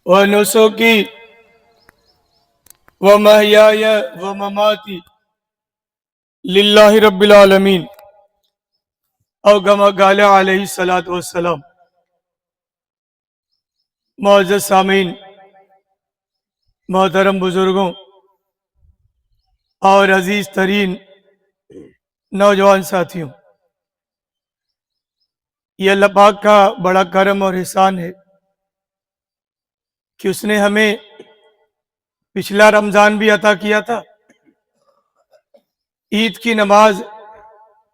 ونسكي ومحياي ومماتي لله رب العالمين او كما قال علیہ الصلوۃ والسلام۔ معزز سامعین، محترم بزرگوں اور عزیز ترین نوجوان ساتھیوں، یہ اللہ پاک کا بڑا کرم اور احسان ہے کہ اس نے ہمیں پچھلا رمضان بھی عطا کیا تھا، عید کی نماز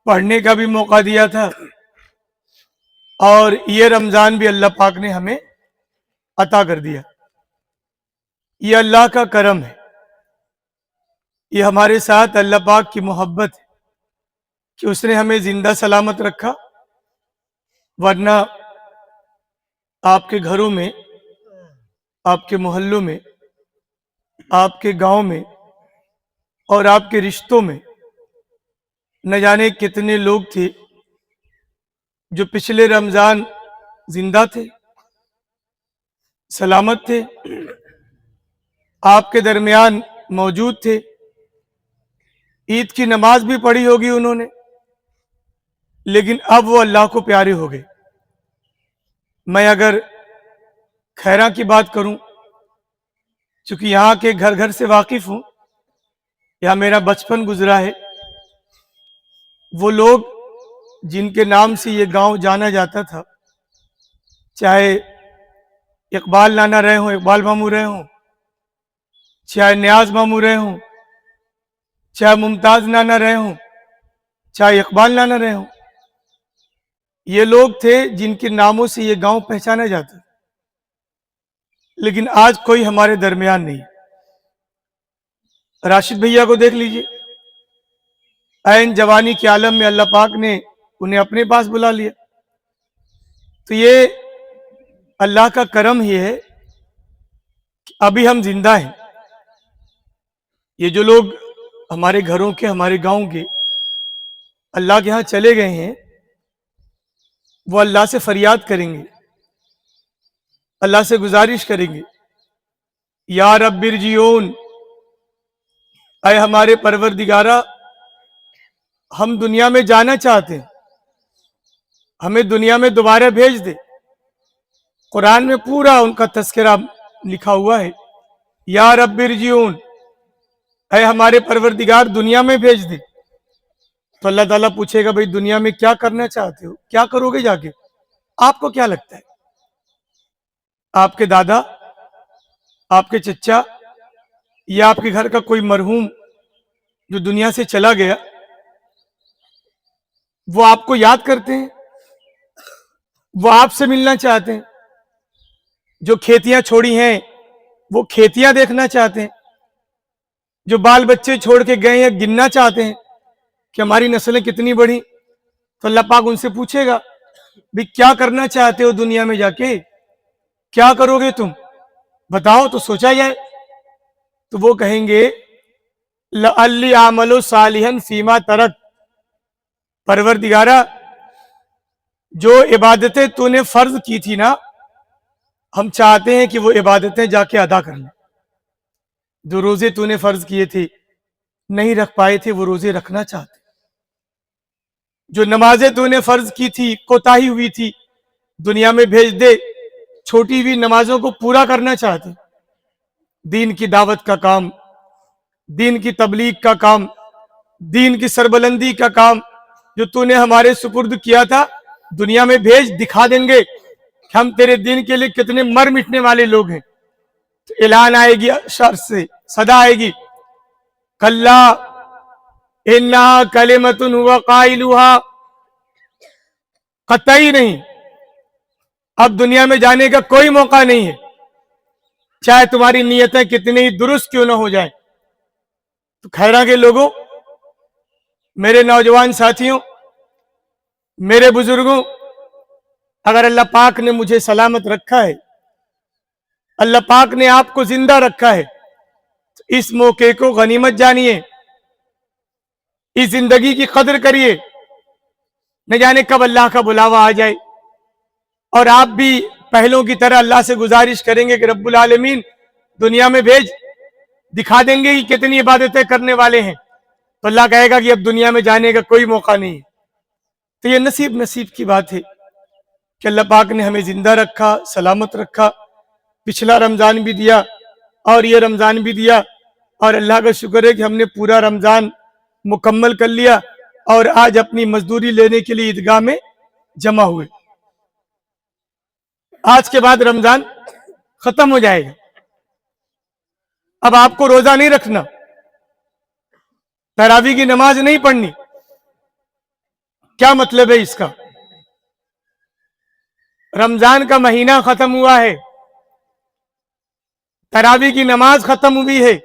پڑھنے کا بھی موقع دیا تھا، اور یہ رمضان بھی اللہ پاک نے ہمیں عطا کر دیا۔ یہ اللہ کا کرم ہے، یہ ہمارے ساتھ اللہ پاک کی محبت ہے کہ اس نے ہمیں زندہ سلامت رکھا، ورنہ آپ کے گھروں میں، آپ کے محلوں میں، آپ کے گاؤں میں اور آپ کے رشتوں میں نہ جانے کتنے لوگ تھے جو پچھلے رمضان زندہ تھے، سلامت تھے، آپ کے درمیان موجود تھے، عید کی نماز بھی پڑھی ہوگی انہوں نے، لیکن اب وہ اللہ کو پیارے ہو گئے۔ میں اگر خیراں کی بات کروں، چونکہ یہاں کے گھر گھر سے واقف ہوں، یہاں میرا بچپن گزرا ہے، وہ لوگ جن کے نام سے یہ گاؤں جانا جاتا تھا، چاہے اقبال نانا رہے ہوں، اقبال ماموں رہے ہوں، چاہے نیاز ماموں رہے ہوں، چاہے ممتاز نانا رہے ہوں، چاہے اقبال نانا رہے ہوں، یہ لوگ تھے جن کے ناموں سے یہ گاؤں پہچانا جاتا، لیکن آج کوئی ہمارے درمیان نہیں۔ راشد بھیا کو دیکھ لیجئے، عین جوانی کے عالم میں اللہ پاک نے انہیں اپنے پاس بلا لیا۔ تو یہ اللہ کا کرم ہی ہے کہ ابھی ہم زندہ ہیں۔ یہ جو لوگ ہمارے گھروں کے، ہمارے گاؤں کے اللہ کے ہاں چلے گئے ہیں، وہ اللہ سے فریاد کریں گے، اللہ سے گزارش کریں گے، یا رب ارجعون، اے ہمارے پروردگارہ، ہم دنیا میں جانا چاہتے ہیں، ہمیں دنیا میں دوبارہ بھیج دے۔ قرآن میں پورا ان کا تذکرہ لکھا ہوا ہے، یا رب ارجعون، اے ہمارے پروردگار دنیا میں بھیج دے۔ تو اللہ تعالیٰ پوچھے گا، بھئی دنیا میں کیا کرنا چاہتے ہو، کیا کرو گے جا کے؟ آپ کو کیا لگتا ہے؟ آپ کے دادا، آپ کے چچا، یا آپ کے گھر کا کوئی مرحوم جو دنیا سے چلا گیا، وہ آپ کو یاد کرتے ہیں، وہ آپ سے ملنا چاہتے ہیں، جو کھیتیاں چھوڑی ہیں وہ کھیتیاں دیکھنا چاہتے ہیں، جو بال بچے چھوڑ کے گئے ہیں گننا چاہتے ہیں کہ ہماری نسلیں کتنی بڑھی۔ تو اللہ پاک ان سے پوچھے گا، بھی کیا کرنا چاہتے ہو دنیا میں جا کے، کیا کرو گے تم، بتاؤ تو سوچا جائے۔ تو وہ کہیں گے، لعلی اعمل صالحا فیما ترک، پروردگارہ جو عبادتیں تو نے فرض کی تھی نا، ہم چاہتے ہیں کہ وہ عبادتیں جا کے ادا کر لیں۔ جو روزے تو نے فرض کیے تھے نہیں رکھ پائے تھے، وہ روزے رکھنا چاہتے۔ جو نمازیں تو نے فرض کی تھی، کوتاہی ہوئی تھی، دنیا میں بھیج دے، چھوٹی ہوئی نمازوں کو پورا کرنا چاہتے۔ دین کی دعوت کا کام، دین کی تبلیغ کا کام، دین کی سربلندی کا کام جو تو نے ہمارے سپرد کیا تھا، دنیا میں بھیج، دکھا دیں گے کہ ہم تیرے دین کے لیے کتنے مر مٹنے والے لوگ ہیں۔ تو اعلان آئے گی شر سے، صدا آئے گی، کلا انہا کلمۃ ہوا قائلھا، قطعی نہیں، اب دنیا میں جانے کا کوئی موقع نہیں ہے، چاہے تمہاری نیتیں کتنی درست کیوں نہ ہو جائیں۔ تو خیراں کے لوگوں، میرے نوجوان ساتھیوں، میرے بزرگوں، اگر اللہ پاک نے مجھے سلامت رکھا ہے، اللہ پاک نے آپ کو زندہ رکھا ہے، تو اس موقع کو غنیمت جانیے، اس زندگی کی قدر کریے، نہ جانے کب اللہ کا بلاوا آ جائے اور آپ بھی پہلوں کی طرح اللہ سے گزارش کریں گے کہ رب العالمین دنیا میں بھیج، دکھا دیں گے کہ کتنی عبادتیں کرنے والے ہیں، تو اللہ کہے گا کہ اب دنیا میں جانے کا کوئی موقع نہیں ہے۔ تو یہ نصیب کی بات ہے کہ اللہ پاک نے ہمیں زندہ رکھا، سلامت رکھا، پچھلا رمضان بھی دیا اور یہ رمضان بھی دیا، اور اللہ کا شکر ہے کہ ہم نے پورا رمضان مکمل کر لیا اور آج اپنی مزدوری لینے کے لیے عیدگاہ میں جمع ہوئے۔ آج کے بعد رمضان ختم ہو جائے گا، اب آپ کو روزہ نہیں رکھنا، تراویح کی نماز نہیں پڑھنی۔ کیا مطلب ہے اس کا؟ رمضان کا مہینہ ختم ہوا ہے، تراویح کی نماز ختم ہوئی ہے،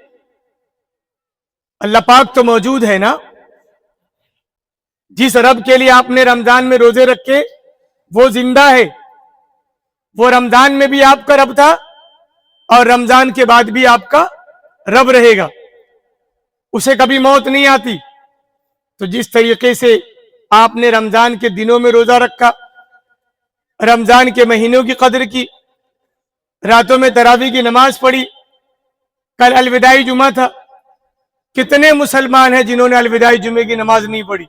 اللہ پاک تو موجود ہے نا۔ جس رب کے لیے آپ نے رمضان میں روزے رکھے وہ زندہ ہے، وہ رمضان میں بھی آپ کا رب تھا اور رمضان کے بعد بھی آپ کا رب رہے گا، اسے کبھی موت نہیں آتی۔ تو جس طریقے سے آپ نے رمضان کے دنوں میں روزہ رکھا، رمضان کے مہینوں کی قدر کی، راتوں میں تراویح کی نماز پڑھی، کل الوداعی جمعہ تھا، کتنے مسلمان ہیں جنہوں نے الوداعی جمعے کی نماز نہیں پڑھی؟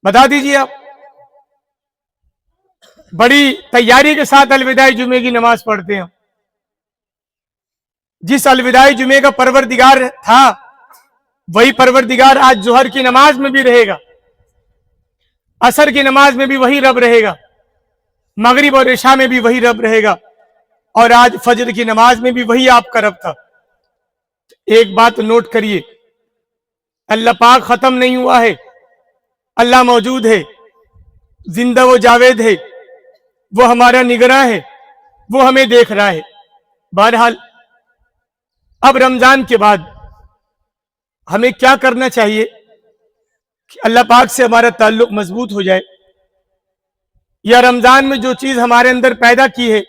بتا دیجئے آپ۔ بڑی تیاری کے ساتھ الوداعی جمعے کی نماز پڑھتے ہیں۔ جس الوداعی جمعے کا پروردگار تھا وہی پروردگار آج ظہر کی نماز میں بھی رہے گا، عصر کی نماز میں بھی وہی رب رہے گا، مغرب اور عشاء میں بھی وہی رب رہے گا، اور آج فجر کی نماز میں بھی وہی آپ کا رب تھا۔ ایک بات نوٹ کریے، اللہ پاک ختم نہیں ہوا ہے، اللہ موجود ہے، زندہ و جاوید ہے، وہ ہمارا نگراں ہے، وہ ہمیں دیکھ رہا ہے۔ بہرحال اب رمضان کے بعد ہمیں کیا کرنا چاہیے کہ اللہ پاک سے ہمارا تعلق مضبوط ہو جائے، یا رمضان میں جو چیز ہمارے اندر پیدا کی ہے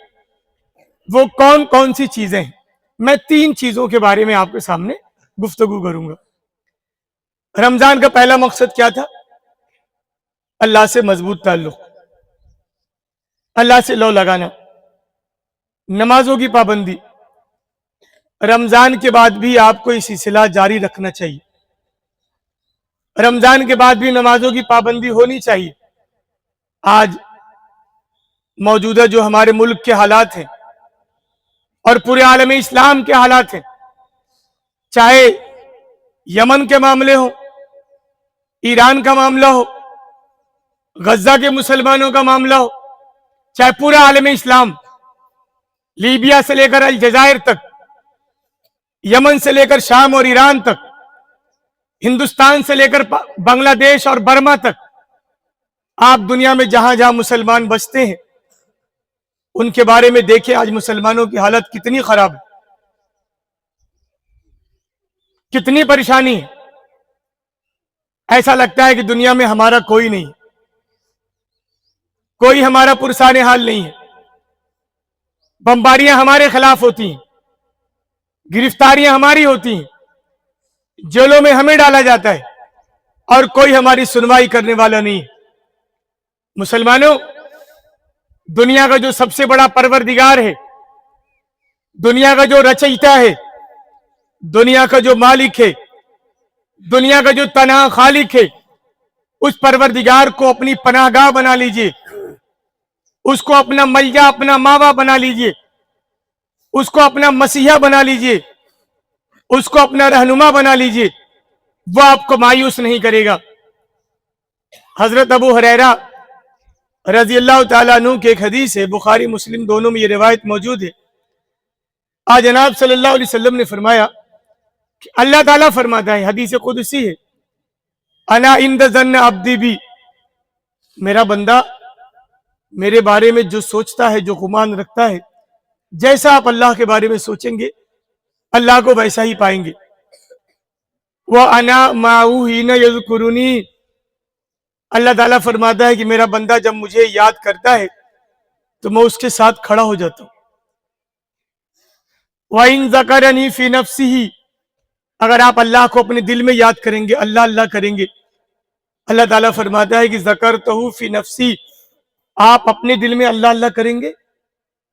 وہ کون کون سی چیزیں ہیں؟ میں 3 چیزوں کے بارے میں آپ کے سامنے گفتگو کروں گا۔ رمضان کا پہلا مقصد کیا تھا؟ اللہ سے مضبوط تعلق، اللہ سے لو لگانا، نمازوں کی پابندی۔ رمضان کے بعد بھی آپ کو یہ سلسلہ جاری رکھنا چاہیے، رمضان کے بعد بھی نمازوں کی پابندی ہونی چاہیے۔ آج موجودہ جو ہمارے ملک کے حالات ہیں اور پورے عالم اسلام کے حالات ہیں، چاہے یمن کے معاملے ہوں، ایران کا معاملہ ہو، غزہ کے مسلمانوں کا معاملہ ہو، چاہے پورا عالم اسلام، لیبیا سے لے کر الجزائر تک، یمن سے لے کر شام اور ایران تک، ہندوستان سے لے کر بنگلہ دیش اور برما تک، آپ دنیا میں جہاں جہاں مسلمان بستے ہیں ان کے بارے میں دیکھیں آج مسلمانوں کی حالت کتنی خراب ہے، کتنی پریشانی ہے۔ ایسا لگتا ہے کہ دنیا میں ہمارا کوئی نہیں، کوئی ہمارا پرسان حال نہیں ہے۔ بمباریاں ہمارے خلاف ہوتی ہیں، گرفتاریاں ہماری ہوتی ہیں، جیلوں میں ہمیں ڈالا جاتا ہے اور کوئی ہماری سنوائی کرنے والا نہیں ہے۔ مسلمانوں، دنیا کا جو سب سے بڑا پروردگار ہے، دنیا کا جو رچیتا ہے، دنیا کا جو مالک ہے، دنیا کا جو تنہا خالق ہے، اس پروردگار کو اپنی پناہ گاہ بنا لیجئے، اس کو اپنا ملجا، اپنا ماوا بنا لیجئے، اس کو اپنا مسیحا بنا لیجئے، اس کو اپنا رہنما بنا لیجئے، وہ آپ کو مایوس نہیں کرے گا۔ حضرت ابو ہریرہ رضی اللہ تعالیٰ عنہ کے ایک حدیث ہے، بخاری مسلم دونوں میں یہ روایت موجود ہے۔ آج جناب صلی اللہ علیہ وسلم نے فرمایا کہ اللہ تعالیٰ فرماتا ہے، حدیث قدسی ہے، انا عند ظن عبدی بی، میرا بندہ میرے بارے میں جو سوچتا ہے، جو گمان رکھتا ہے، جیسا آپ اللہ کے بارے میں سوچیں گے اللہ کو ویسا ہی پائیں گے۔ وَأَنَا مَعَهُ حِينَ يَذْكُرُنِي، اللہ تعالیٰ فرماتا ہے کہ میرا بندہ جب مجھے یاد کرتا ہے تو میں اس کے ساتھ کھڑا ہو جاتا ہوں۔ وَإِن ذَكَرَنِي فِي نَفْسِهِ، اگر آپ اللہ کو اپنے دل میں یاد کریں گے، اللہ اللہ کریں گے، اللہ تعالیٰ فرماتا ہے کہ ذَكَرْتُهُ فِي نَفْسِي، آپ اپنے دل میں اللہ اللہ کریں گے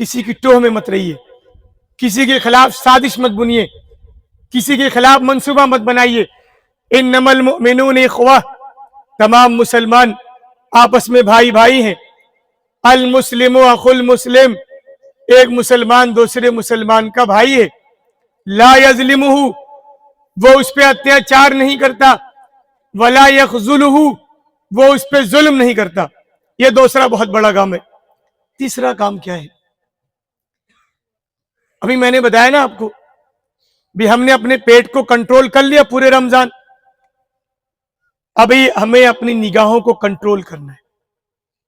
کسی کی ٹوہ میں مت رہیے، کسی کے خلاف سازش مت بنیے، کسی کے خلاف منصوبہ مت بنائیے. انما المؤمنون اخوہ، تمام مسلمان آپس میں بھائی بھائی ہیں. المسلم اخو المسلم، ایک مسلمان دوسرے مسلمان کا بھائی ہے. لا یظلمہ، وہ اس پہ اتیاچار نہیں کرتا. ولا یخذلہ، وہ اس پہ ظلم نہیں کرتا. یہ دوسرا بہت بڑا کام ہے. تیسرا کام کیا ہے؟ ابھی میں نے بتایا نا آپ کو، بھی ہم نے اپنے پیٹ کو کنٹرول کر لیا پورے رمضان. ابھی ہمیں اپنی نگاہوں کو کنٹرول کرنا ہے.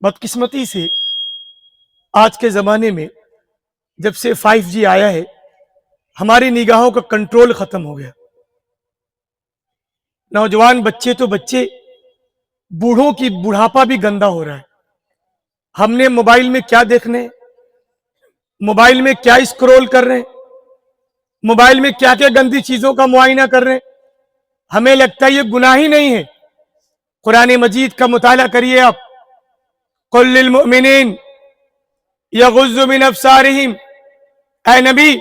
بدقسمتی سے آج کے زمانے میں جب سے 5G آیا ہے، ہماری نگاہوں کا کنٹرول ختم ہو گیا. نوجوان بچے تو بچے، بوڑھوں کی بڑھاپا بھی گندا ہو رہا ہے. ہم نے موبائل میں کیا دیکھنے، موبائل میں کیا اسکرول کر رہے ہیں، موبائل میں کیا کیا گندی چیزوں کا معائنہ کر رہے ہیں. ہمیں لگتا ہے یہ گناہ ہی نہیں ہے. قرآن مجید کا مطالعہ کریے آپ. قل للمؤمنین یغضوا من ابصارہم، اے نبی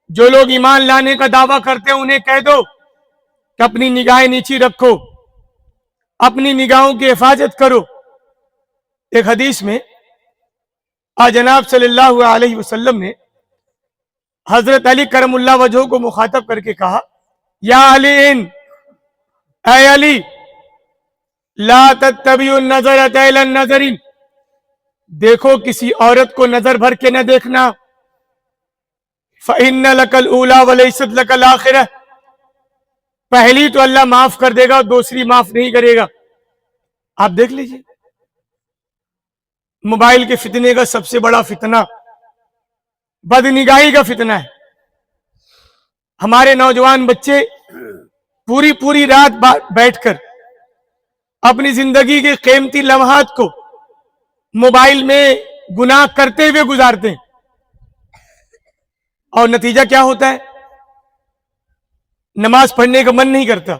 جو لوگ ایمان لانے کا دعویٰ کرتے ہیں انہیں کہہ دو کہ اپنی نگاہیں نیچی رکھو، اپنی نگاہوں کی حفاظت کرو. ایک حدیث میں جناب صلی اللہ علیہ وسلم نے حضرت علی کرم اللہ وجہہ کو مخاطب کر کے کہا، یا علی، اے علی، لا تتبعوا النظرۃ الی النظر، دیکھو کسی عورت کو نظر بھر کے نہ دیکھنا. فإن لك الأولى وليست لك الآخرة، پہلی تو اللہ معاف کر دے گا، دوسری معاف نہیں کرے گا. آپ دیکھ لیجئے، موبائل کے فتنے کا سب سے بڑا فتنہ بدنگاہی کا فتنہ ہے. ہمارے نوجوان بچے پوری رات بیٹھ کر اپنی زندگی کے قیمتی لمحات کو موبائل میں گناہ کرتے ہوئے گزارتے ہیں. اور نتیجہ کیا ہوتا ہے؟ نماز پڑھنے کا من نہیں کرتا،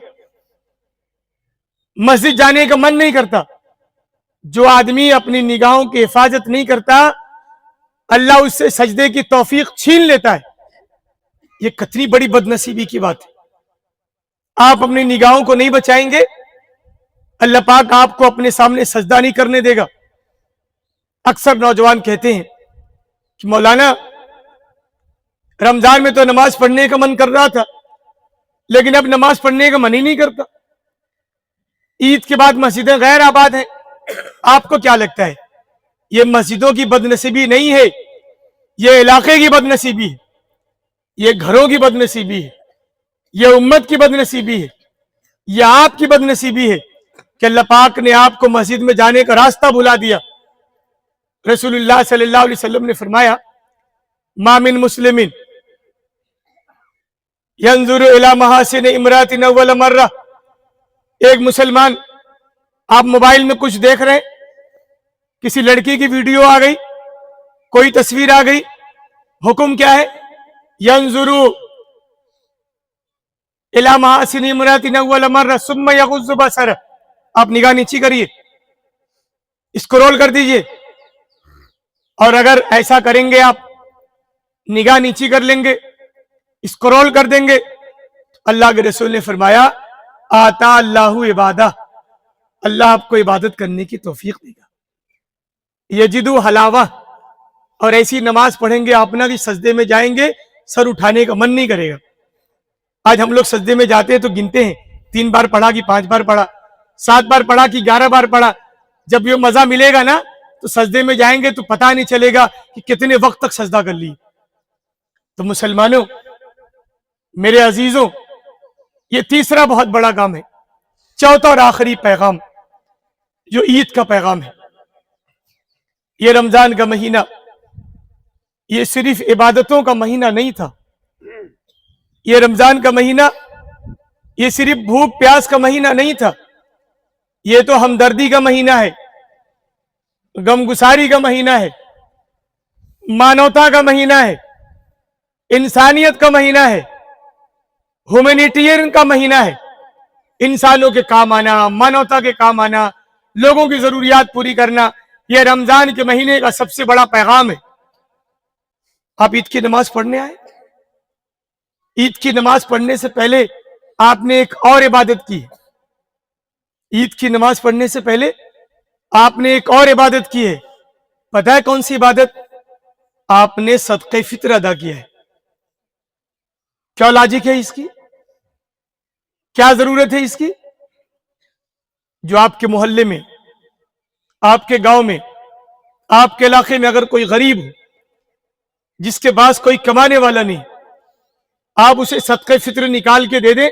مسجد جانے کا من نہیں کرتا. جو آدمی اپنی نگاہوں کی حفاظت نہیں کرتا، اللہ اس سے سجدے کی توفیق چھین لیتا ہے. یہ کتنی بڑی بدنصیبی کی بات ہے. آپ اپنی نگاہوں کو نہیں بچائیں گے، اللہ پاک آپ کو اپنے سامنے سجدہ نہیں کرنے دے گا. اکثر نوجوان کہتے ہیں کہ مولانا رمضان میں تو نماز پڑھنے کا من کر رہا تھا، لیکن اب نماز پڑھنے کا من ہی نہیں کرتا. عید کے بعد مسجدیں غیر آباد ہیں. آپ کو کیا لگتا ہے یہ مسجدوں کی بدنصیبی نہیں ہے، یہ علاقے کی بدنصیبی ہے، یہ گھروں کی بدنصیبی ہے، یہ امت کی بدنصیبی ہے، یہ آپ کی بدنصیبی ہے کہ اللہ پاک نے آپ کو مسجد میں جانے کا راستہ بھلا دیا. رسول اللہ صلی اللہ علیہ وسلم نے فرمایا، ما من مسلم ينظر الى محاسن امرات اول مرہ، ایک مسلمان، آپ موبائل میں کچھ دیکھ رہے ہیں، کسی لڑکی کی ویڈیو آ گئی، کوئی تصویر آ گئی، حکم کیا ہے؟ ينظر الى محاسن امرات اول مرہ ثم يغض بصرہ، آپ نگاہ نیچی کریے، اسکرول کر دیجئے. اور اگر ایسا کریں گے، آپ نگاہ نیچی کر لیں گے، اسکرول کر دیں گے، اللہ کے رسول نے فرمایا، آتا اللہ عبادہ، اللہ آپ کو عبادت کرنے کی توفیق دے گا. یجدو حلاوہ، اور ایسی نماز پڑھیں گے آپ نہ کہ سجدے میں جائیں گے سر اٹھانے کا من نہیں کرے گا. آج ہم لوگ سجدے میں جاتے ہیں تو گنتے ہیں، 3 بار پڑھا کہ 5 بار پڑھا، 7 بار پڑھا کہ 11 بار پڑھا. جب یہ مزہ ملے گا نا تو سجدے میں جائیں گے تو پتہ نہیں چلے گا کہ کتنے وقت تک سجدہ کر لی. تو مسلمانوں، میرے عزیزوں، یہ تیسرا بہت بڑا کام ہے. چوتھا اور آخری پیغام جو عید کا پیغام ہے، یہ رمضان کا مہینہ یہ صرف عبادتوں کا مہینہ نہیں تھا. یہ رمضان کا مہینہ یہ صرف بھوک پیاس کا مہینہ نہیں تھا. یہ تو ہمدردی کا مہینہ ہے، غم گساری کا مہینہ ہے، مانوتا کا مہینہ ہے، انسانیت کا مہینہ ہے، ہیومینیٹیرین کا مہینہ ہے. انسانوں کے کام آنا، مانوتا کے کام آنا، لوگوں کی ضروریات پوری کرنا، یہ رمضان کے مہینے کا سب سے بڑا پیغام ہے. آپ عید کی نماز پڑھنے آئے. عید کی نماز پڑھنے سے پہلے آپ نے ایک اور عبادت کی. عید کی نماز پڑھنے سے پہلے آپ نے ایک اور عبادت کی ہے. پتہ ہے کون سی عبادت؟ آپ نے صدقہ فطر ادا کیا ہے. کیا لاجک ہے اس کی؟ کیا ضرورت ہے اس کی؟ جو آپ کے محلے میں، آپ کے گاؤں میں، آپ کے علاقے میں اگر کوئی غریب ہو جس کے پاس کوئی کمانے والا نہیں، آپ اسے صدقہ فطر نکال کے دے دیں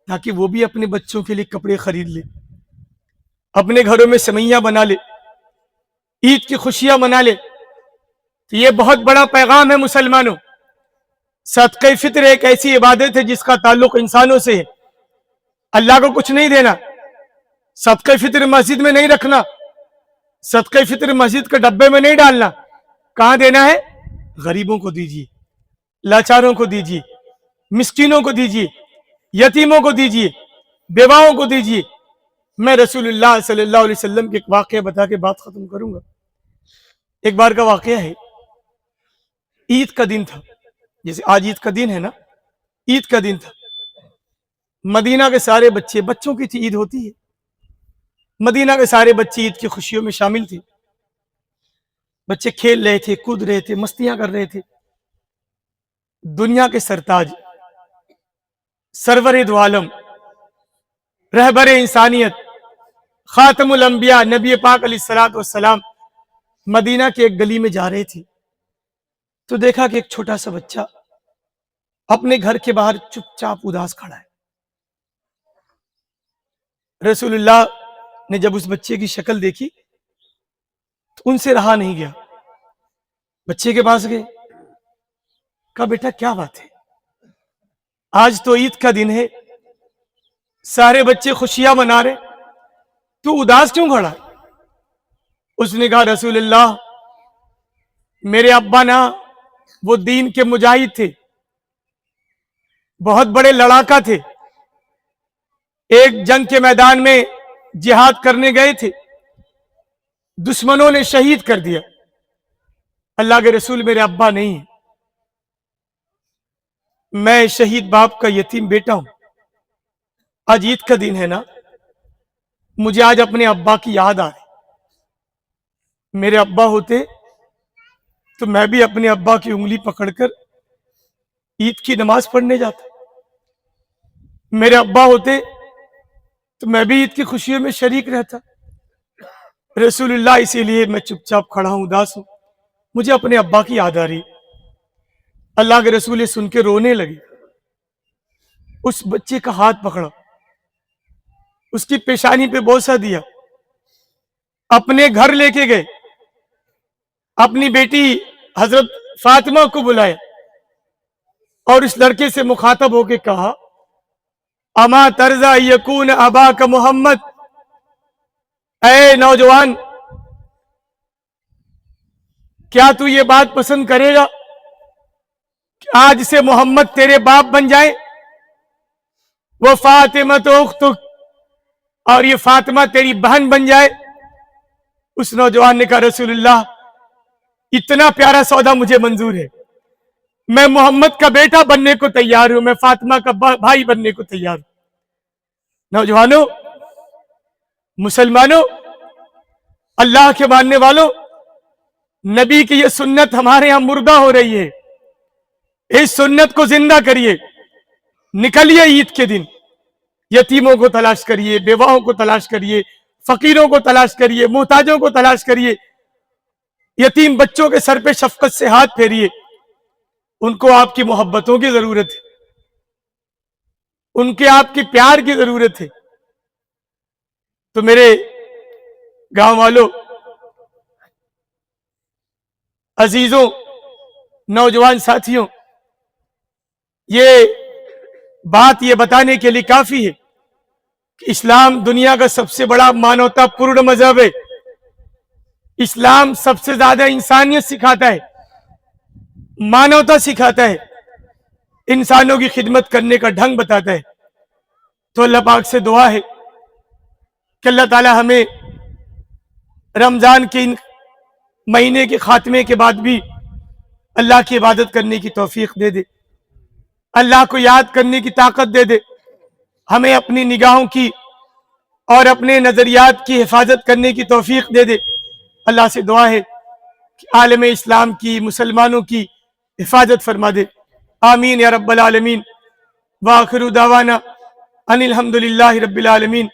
تاکہ وہ بھی اپنے بچوں کے لیے کپڑے خرید لے، اپنے گھروں میں سوئیاں بنا لے، عید کی خوشیاں منا لے. تو یہ بہت بڑا پیغام ہے مسلمانوں. صدقہ فطر ایک ایسی عبادت ہے جس کا تعلق انسانوں سے ہے. اللہ کو کچھ نہیں دینا. صدقہ فطر مسجد میں نہیں رکھنا. صدقہ فطر مسجد کے ڈبے میں نہیں ڈالنا. کہاں دینا ہے؟ غریبوں کو دیجیے، لاچاروں کو دیجیے، مسکینوں کو دیجیے، یتیموں کو دیجیے، بیواؤں کو دیجیے. میں رسول اللہ صلی اللہ علیہ وسلم کے ایک واقعہ بتا کے بات ختم کروں گا. ایک بار کا واقعہ ہے. عید کا دن تھا، جیسے آج عید کا دن ہے نا، عید کا دن تھا. مدینہ کے سارے بچے، بچوں کی عید ہوتی ہے، مدینہ کے سارے بچے عید کی خوشیوں میں شامل تھے. بچے کھیل رہے تھے، کود رہے تھے، مستیاں کر رہے تھے. دنیا کے سرتاج، سرور دو عالم، رہبر انسانیت، خاتم الانبیاء، نبی پاک علیہ الصلوۃ والسلام مدینہ کے ایک گلی میں جا رہے تھے تو دیکھا کہ ایک چھوٹا سا بچہ اپنے گھر کے باہر چپ چاپ اداس کھڑا ہے. رسول اللہ نے جب اس بچے کی شکل دیکھی تو ان سے رہا نہیں گیا. بچے کے پاس گئے، کہا بیٹا کیا بات ہے؟ آج تو عید کا دن ہے، سارے بچے خوشیاں منا رہے، تو اداس کیوں کھڑا؟ اس نے کہا رسول اللہ، میرے ابا نا وہ دین کے مجاہد تھے، بہت بڑے لڑاکا تھے، ایک جنگ کے میدان میں جہاد کرنے گئے تھے، دشمنوں نے شہید کر دیا. اللہ کے رسول میرے ابا نہیں ہیں، میں شہید باپ کا یتیم بیٹا ہوں. آج عید کا دن ہے نا، مجھے آج اپنے ابا کی یاد آ رہی. میرے ابا ہوتے تو میں بھی اپنے ابا کی انگلی پکڑ کر عید کی نماز پڑھنے جاتا. میرے ابا ہوتے تو میں بھی عید کی خوشیوں میں شریک رہتا. رسول اللہ اسی لیے میں چپ چاپ کھڑا ہوں، اداس ہوں، مجھے اپنے ابا کی یاد آ رہی. اللہ کے رسول سن کے رونے لگے. اس بچے کا ہاتھ پکڑا، اس کی پیشانی پہ بوسہ دیا، اپنے گھر لے کے گئے، اپنی بیٹی حضرت فاطمہ کو بلایا اور اس لڑکے سے مخاطب ہو کے کہا اما ترضا یکون ابا کا محمد، اے نوجوان کیا تو یہ بات پسند کرے گا کہ آج سے محمد تیرے باپ بن جائے، وہ فاطمہ تو اختک، اور یہ فاطمہ تیری بہن بن جائے؟ اس نوجوان نے کہا رسول اللہ اتنا پیارا سودا مجھے منظور ہے، میں محمد کا بیٹا بننے کو تیار ہوں، میں فاطمہ کا بھائی بننے کو تیار ہوں. نوجوانوں، مسلمانوں، اللہ کے ماننے والوں، نبی کی یہ سنت ہمارے ہاں مردہ ہو رہی ہے. اس سنت کو زندہ کریے. نکلیے عید کے دن، یتیموں کو تلاش کریے، بیواؤں کو تلاش کریے، فقیروں کو تلاش کریے، محتاجوں کو تلاش کریے، یتیم بچوں کے سر پہ شفقت سے ہاتھ پھیریے. ان کو آپ کی محبتوں کی ضرورت ہے، ان کے آپ کی پیار کی ضرورت ہے. تو میرے گاؤں والوں، عزیزوں، نوجوان ساتھیوں، یہ بات یہ بتانے کے لیے کافی ہے کہ اسلام دنیا کا سب سے بڑا مانوتا پورن مذہب ہے. اسلام سب سے زیادہ انسانیت سکھاتا ہے، مانوتا سکھاتا ہے، انسانوں کی خدمت کرنے کا ڈھنگ بتاتا ہے. تو اللہ پاک سے دعا ہے کہ اللہ تعالی ہمیں رمضان کے مہینے کے خاتمے کے بعد بھی اللہ کی عبادت کرنے کی توفیق دے دے، اللہ کو یاد کرنے کی طاقت دے دے، ہمیں اپنی نگاہوں کی اور اپنے نظریات کی حفاظت کرنے کی توفیق دے دے۔ اللہ سے دعا ہے کہ عالم اسلام کی، مسلمانوں کی حفاظت فرما دے، آمین یا رب العالمین۔ وآخر دعوانا ان الحمد للہ رب العالمین۔